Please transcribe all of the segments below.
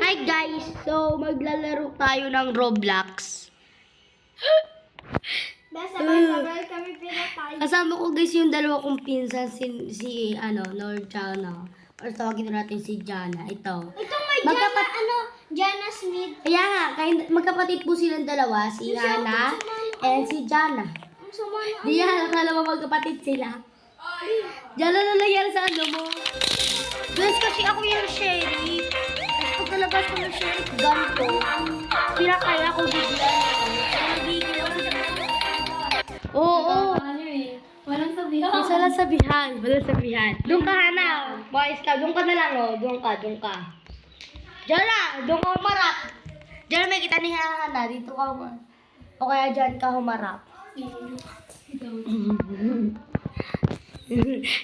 Hi guys, so maglalaro tayo ng Roblox. Sabay-sabay kami pinatay. Kasama ko guys yung dalawa kong pinsan, si Lord Jana. Or tawagin natin si Jana. Ito. Ito may Jana Smith. Kaya nga, magkapatid po silang dalawa, si Hana and si Jana. Ang sama na. Di yan, akala mo magkapatid sila. Jana na lang yan sa ano mo. Guys, kasi ako yung sheriff. Tapos pagkalabas ko ng sheriff gun ko, pinakaya ko bigla. Nagigil ako sa Oo. Walang sabihan. Walang sabihan. Walang sabihan. Doon ka, Hana. Boys ka. Doon ka na lang, oh. Doon ka. Diyan na. Doon ka humarap. Diyan may kita ni Hana. Dito ka humarap. O kaya dyan ka humarap.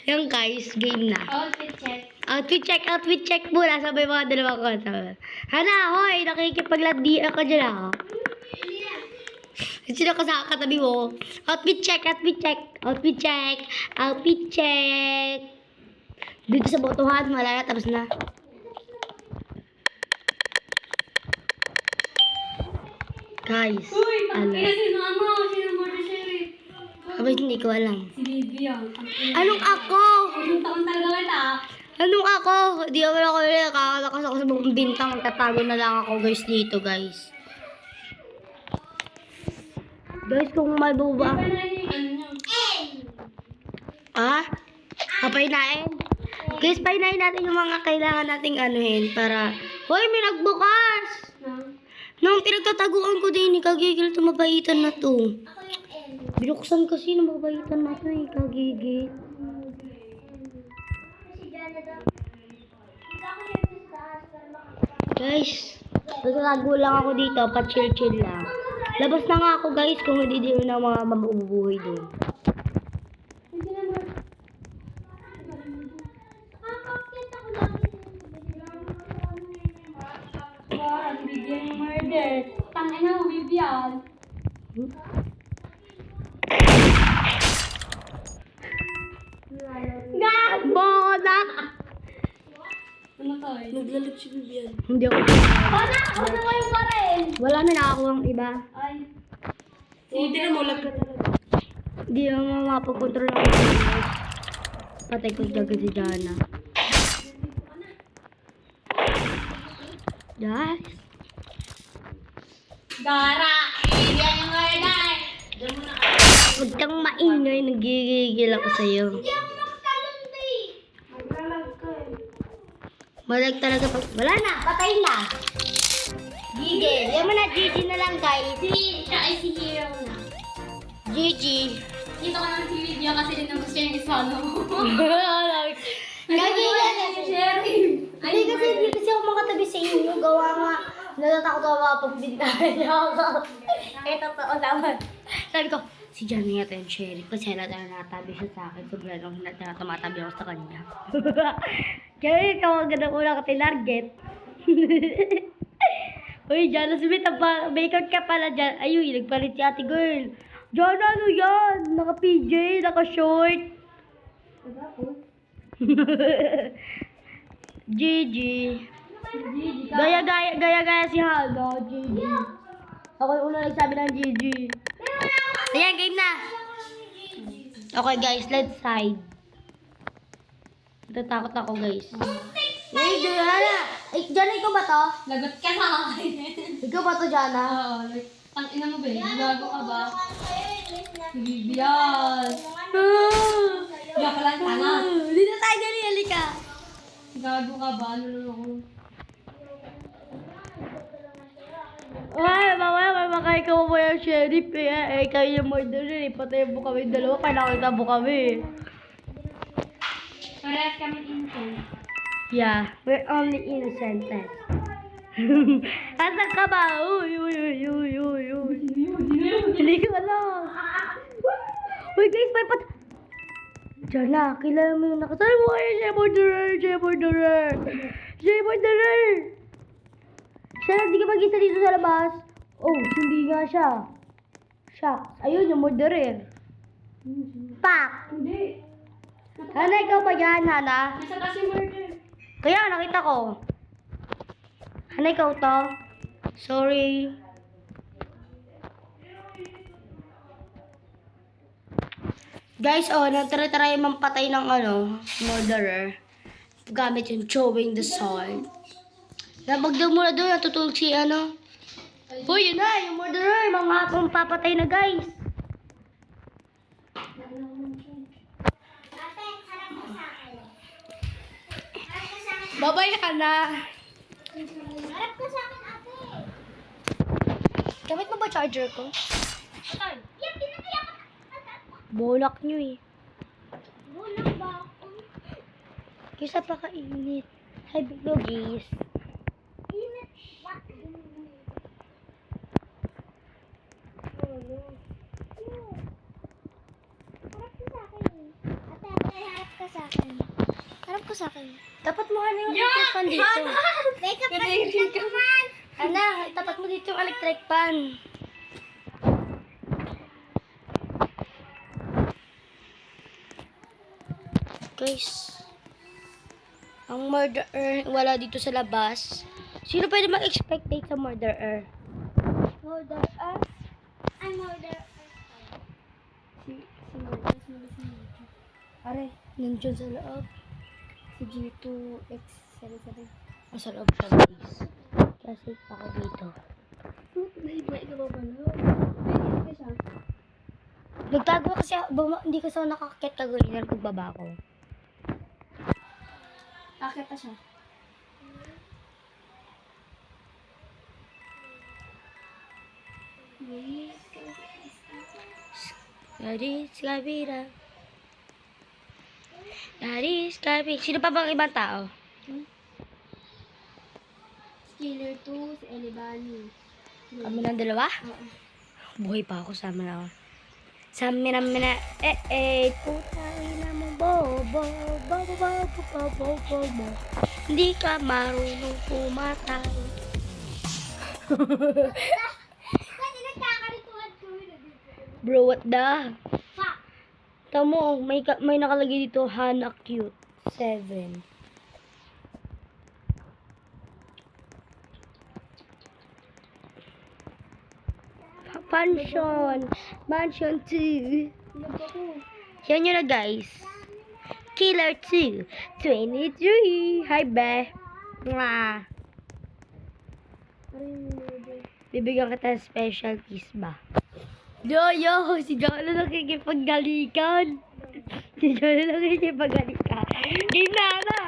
Yung guys, game na. Outfit check muna. Sabay mga dalawa ko. Hana, hoy. Nakikipaglandian ka dyan, ako. Sino ka sa katabi mo? Outfit check. Dito sa botohan, malaya, tapos na. Guys, ano? Sino mo na sheriff? Abay, hindi ko alam. Si Bibi yan. Anong ako? Anong taon talaga kita? Anong ako? Di ako nakakalakas ako sa buong bintang. Tatago na lang ako guys dito guys. Guys, kung mabuba. Papainain? Guys, painain natin yung mga kailangan nating anuhin para... Hoy, may nagbukas! Nung pinagtataguan ko din, kagigil ito mabaitan na to. Binuksan kasi ng mabaitan na to kagigil. Guys, nagtatago lang ako dito, pa-chill-chill lang. Labas na nga ako guys kung hindi din na mga mabubuhay doon. Bibigyan yung murder. Tangin na mo, Bibian. Bola! Ano to eh? Naglalag si Bibian. Hindi ako. Bana! Ako na yung baril! Wala na nakakuha ang iba. Ay. Hindi na mulag ka talaga. Hindi naman mapag-control ako. Patay ko agad si Jana. Guys. Gara! Bibigyan yung murder! Huwag kang maingay. Nagigigil ako sa'yo. Hindi ako makatalon eh! Maglalag ka eh. Malag talaga pag... Wala na. Patay na. Gigi. Yan mo na. Gigi na lang guys. Siya ay si Hero na. Gigi. Dito ko naman si Bibian kasi din ang gusto niya isalo. Gagi yan eh. Sheriff! Hindi kasi ako makatabi sa inyo. Gawa nga. Natatakot ako mapagbintahan niya ako. Eh, totoo naman. Sabi ko, si Johnny yata yung sheriff. Kasi halata na natabi siya sa akin. Sobrang nung halata na tumatabi ako sa kanya. Kaya ikaw ang ganda ko lang katinarget. Uy, Jana Smith, makeup ka pala dyan. Ayun, nagpalit si ate girl. Jana, ano yan? Naka-PJ, naka-short. Gigi. Gaya si Hana. Gigi. Ako yung una nagsabi ng Gigi. Ayan, game na. Okay guys, let's hide. Natatakot ako guys. Hey, Jana. Jana, ikaw ba to? Lagot ka sa akin. Ikaw ba to, Jana? Oo, like, tangina mo ba eh? Gago ka ba? Si Bibian! Gago lang tanga. Dito tayo dali, halika. Gago ka ba? Ano lang ako? Ay, mamaya, makay ka mo yung sheriff eh. Kayo yung murderer eh. Patay mo kami dalawa, panakita mo kami. Parehas kami innocent. Yeah, we're only innocent. Asan ka ba? Uy. Hindi ko alam. Uy guys, may Jana, kilala mo yung nakasal mo kayo siya murderer. Siya, hindi ka mag-isa dito sa labas. Oh, hindi nga siya. Shucks. Ayun, yung murderer. Pak! Hindi. Hana, ikaw ba yan, Hana? Nasa kasi murder. Kaya, nakita ko. Ano ikaw to? Sorry. Guys, nagtry-try mampatay ng murderer. Gamit yung throwing the sword. Nabagdaw mo na doon, natutulog si Hoy, yun na, yung murderer. Mga akong papatay na, guys. Babay ka na. Harap ka sa akin, ate. Gamit mo ba charger ko? Yan, pinagaya ka. Bolak nyo eh. Bulang ba ako? Kisa pa kainit. Hi, big doggies. Init. Bakit? Harap ka sa akin. Ate, harap ka sa akin. Harap ka sa akin. Tapat mo yung electric fan dito. Wake up ka naman. Ana, tapat mo dito yung electric fan. Guys, ang murderer wala dito sa labas. Sino pwede mag-expectate sa murderer? Murderer. I'm murderer. Are, nandiyan sa loob. Si G2X77. Sa loob siya, guys. Kasi pa ako dito. May ka ba pala? May ka siya. Nagtago kasi hindi kasi ako nakakakit kagawin pagbaba ko. Akit pa siya. Yaris Kabira. Yaris Kabira. Sino pa bang ibang tao? Killer 2, si Elibani. Kami ng dalawa? Oo. Buhay pa ako sa amin ako. Sa amin na, putang ina mo, bo. Hindi ka marunong pumatay. Kasi nagkakarituhan kami na dito. Bro, what the? Fuck! Tamo, may nakalagay dito, Hana Cute 7. Mansion 2. Yan yun na, guys. Killer 2, 23. Hi, be. Mwah. Bibigyan kita ng special kiss ba? Yo, si Jolo nakikipaggalikan. Si Jolo nakikipaggalikan. Game na, na.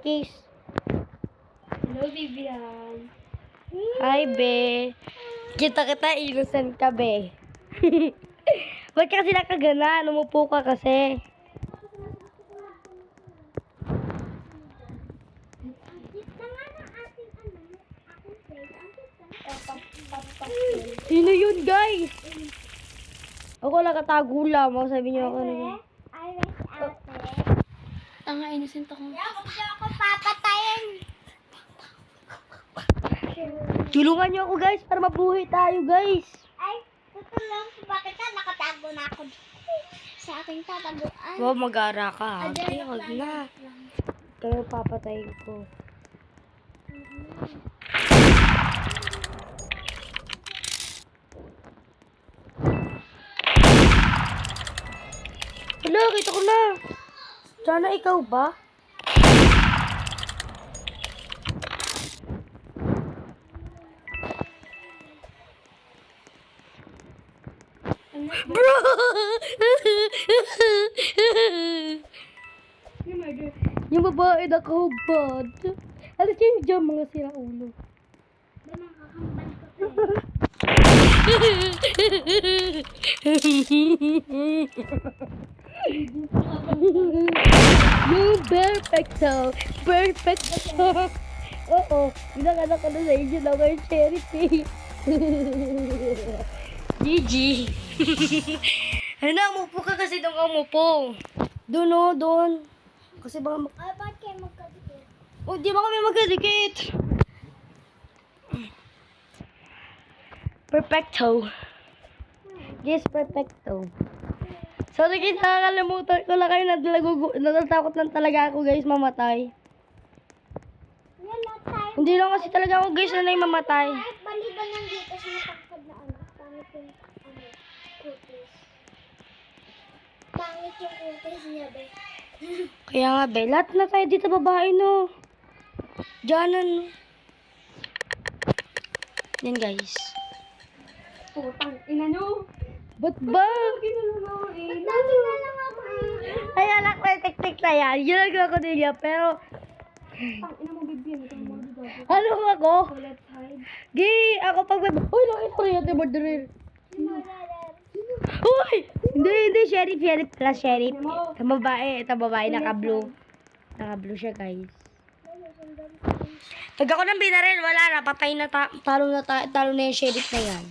Kiss. Hello, Vivian. Hi, be. Kita, innocent ka, be. Ba't kasi nakagana? Umupo ka kasi. Sino yun, guys? Ako nakatago lang. Sabi niyo ako na yun. I wish ate. Tanga, innocent ako. Huwag niyo ako papatayin. Tulungan niyo ako, guys, para mabuhay tayo, guys. Ay, tutulong. Bakit ka? Nakatago na ako sa aking tataguan. Wow, mag-ara ka. Ay, wag na. Kayo papatayin ko. Hala, kita ko na. Sana ikaw ba? Bro! Yung babae na kahubad. Alas kayo dyan, mga siraulo. Yung perfecto. Oo, ginaganak ka na sa inyo na may charity. GG. Ano na, umupo ka kasi doon ka umupo. Doon o, doon. Kasi baka Ay, ba't kayo magkabit? oh, di ba kami magkadikit? Perfecto. Yes, perfecto. Sorry guys, nakakalimutan ko lang kayo. Natatakot lang talaga ako guys mamatay. Yan na tayo. Hindi lang kasi talaga ako guys na mamatay. Ay, baliban lang dito sa matangkad na ano. Pangit yung kutis. Pangit yung kutis niya, be. Kaya nga be, lahat na tayo dito babae no. Diyanan no. Yan guys. Putang ina nyo. Ba't ba? Dami na lang ako eh. Ay anak ko, tik-tik na yan. Ginagawa ko din yan. Pero, Pang ina mo, bibigyan. Ito mo dito. ano ako? Left side. Ako pag... Uy, nakita ko rin yung murderer. Uy! Hindi, sheriff pala, sheriff. Ito babae, naka-blue. Naka-blue siya, guys. Pag ako nang binaril, wala na, patay na, talo na yung sheriff na yan.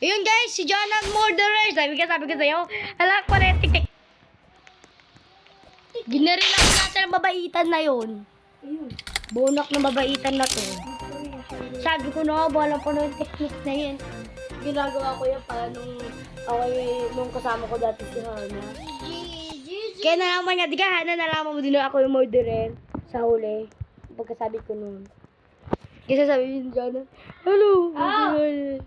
Ayun, guys, si John ang murderer. Sabi ko sa'yo, alak ko rin, tik-tik. Ginaril ako natin ang babaitan na yun. Ayun. Bonak ng babaitan na to. Sabi ko na, balang pa na yung technique na yun. Ginagawa ko yan para nung kasama ko dati si Hana. Kaya nalaman niya, di ka Hana, nalaman mo din na ako yung murderer sa huli. Pagkasabi ko nun. Kasi sabi yun dyan, hello, murderer.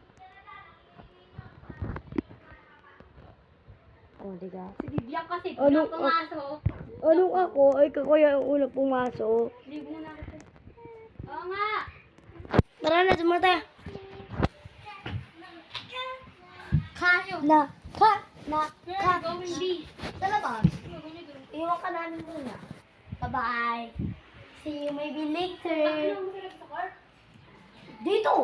Oh, di ka? Si Bibiang kasi. Ano? Bibiang pumasok. Anong ako? Ay, kakuya yung unang pumasok. Hindi mo na ako. Oo nga. Tara na, tumara tayo. Kayo. Going B. Sa labas. Iwan ka namin muna. Bye-bye. See you maybe later. Dito.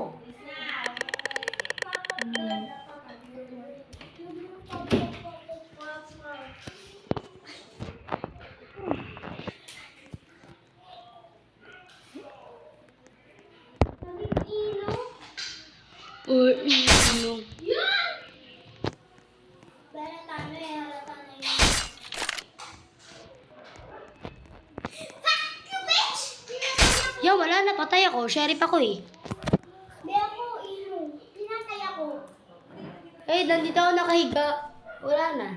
Uy, ino. Yo, wala na. Patay ako. Sheriff ako eh. Di ako, ino. Pinatay ako. Eh, nandito ako nakahiga. Wala na.